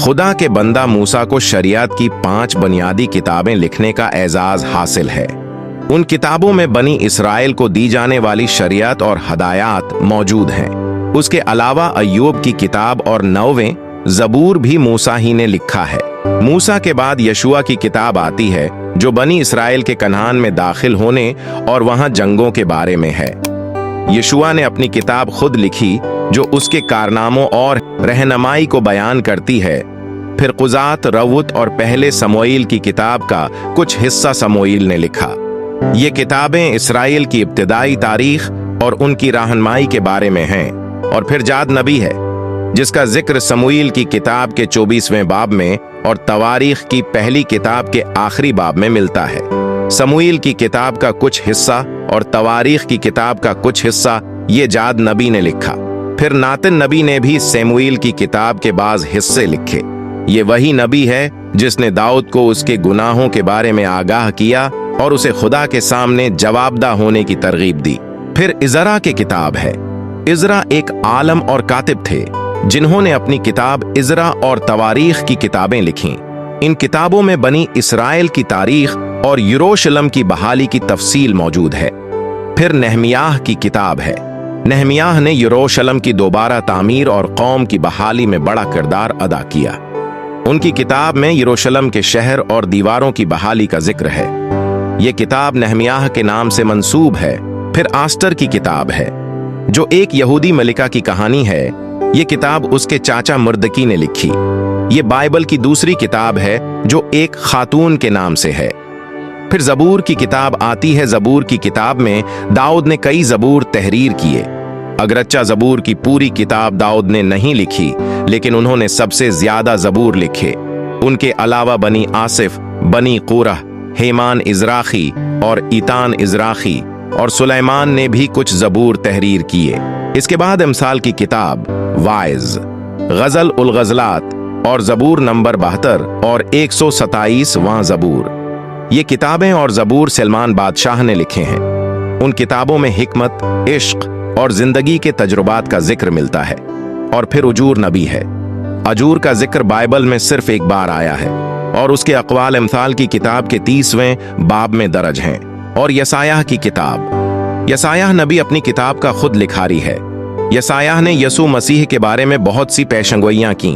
खुदा के बंदा मूसा को शरीयत की 5 बुनियादी किताबें लिखने का एजाज हासिल है। उन किताबों में बनी इसराइल को दी जाने वाली शरीयत और हदायत मौजूद हैं। उसके अलावा अय्यूब की किताब और 9वें ज़बूर भी मूसा ही ने लिखा है। मूसा के बाद यशुआ की किताब आती है, जो बनी इसराइल के कनान में दाखिल होने और वहां जंगों के बारे में है। यशुआ ने अपनी किताब खुद लिखी, जो उसके कारनामों और रहनुमाई को बयान करती है। फिर कुजात, रऊत और पहले समूएल की किताब का कुछ हिस्सा समूएल ने लिखा। ये किताबें इसराइल की इब्तिदाई तारीख और उनकी रहनुमाई के बारे में हैं। और फिर जाद नबी है, जिसका जिक्र समूएल की किताब के 24वें बाब में और तवारीख की पहली किताब के आखिरी बाब में मिलता है। समूएल की किताब का कुछ हिस्सा और तवारीख की किताब का कुछ हिस्सा ये जाद नबी ने लिखा। फिर नातन नबी ने भी समूएल की किताब के बाज हिस्से लिखे। ये वही नबी है जिसने दाऊद को उसके गुनाहों के बारे में आगाह किया और उसे खुदा के सामने जवाबदा होने की तरगीब दी। फिर इज़रा की किताब है। इज़रा एक आलम और कातिब थे, जिन्होंने अपनी किताब इज़रा और तवारीख की किताबें लिखीं। इन किताबों में बनी इसराइल की तारीख और यरूशलेम की बहाली की तफसील मौजूद है। फिर नहमियाह की किताब है। नहमियाह ने यरूशलेम की दोबारा तामीर और कौम की बहाली में बड़ा किरदार अदा किया। उनकी किताब में यरूशलेम के शहर और दीवारों की बहाली का जिक्र है। यह किताब नहमियाह के नाम से मंसूब है। फिर आस्टर की किताब है, जो एक यहूदी मलिका की कहानी है। ये किताब उसके चाचा मुर्दकी ने लिखी। ये बाइबल की दूसरी किताब है, जो एक खातून के नाम से है। फिर ज़बूर की किताब आती है। ज़बूर की किताब में दाऊद ने कई ज़बूर तहरीर किए। अगरच्चा ज़बूर की पूरी किताब दाऊद ने नहीं लिखी, लेकिन उन्होंने सबसे ज्यादा ज़बूर लिखे। उनके अलावा बनी आसिफ, बनी कूरह, हेमान इज़राखी और ईतान इज़राखी और सुलेमान ने भी कुछ ज़बूर तहरीर किए। इसके बाद अमसाल की किताब, वाइज, गज़ल उल गज़लात और ज़बूर नंबर 72 और 127वां ज़बूर। ये किताबें और ज़बूर सलमान बादशाह ने लिखे हैं। उन किताबों में हिकमत, इश्क और जिंदगी के तजुर्बात का जिक्र मिलता है। और फिर उजूर नबी है। अजूर का जिक्र बाइबल में सिर्फ एक बार आया है और उसके अक़वाल अमसाल की किताब के 30वें बाब में दर्ज हैं। और यसायाह की किताब। यसायाह नबी अपनी किताब का खुद लिखारी है। यसायाह ने यसू मसीह के बारे में बहुत सी पेशंगोइयां की।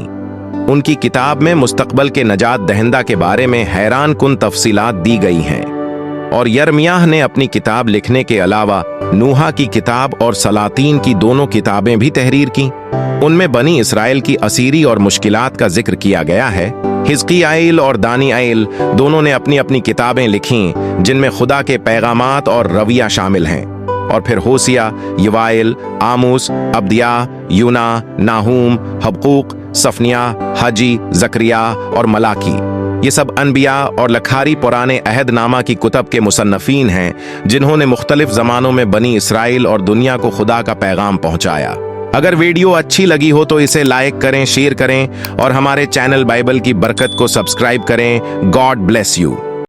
उनकी किताब में मुस्तकबल के नजात दहिंदा के बारे में हैरान कुन तफसीलात दी गई हैं। और यर्मियाह ने अपनी किताब लिखने के अलावा नूहा की किताब और सलातीन की दोनों किताबें भी तहरीर की। उनमें बनी इसराइल की असीरी और मुश्किलात का जिक्र किया गया है। हिजकियाल और दानियाल दोनों ने अपनी अपनी किताबें लिखीं, जिनमें खुदा के पैगामात और रविया शामिल हैं। और फिर होसिया, यवाइल, आमूस, अब्दिया, यूना, नाहूम, हबकूक, सफनिया, हजी, जकरिया और मलाकी, ये सब अनबिया और लखारी पुराने अहद नामा की कुतब के मुसन्नफीन हैं, जिन्होंने मुख्तलिफ ज़मानों में बनी इसराइल और दुनिया को खुदा का पैगाम पहुंचाया। अगर वीडियो अच्छी लगी हो तो इसे लाइक करें, शेयर करें और हमारे चैनल बाइबल की बरकत को सब्सक्राइब करें। God bless you.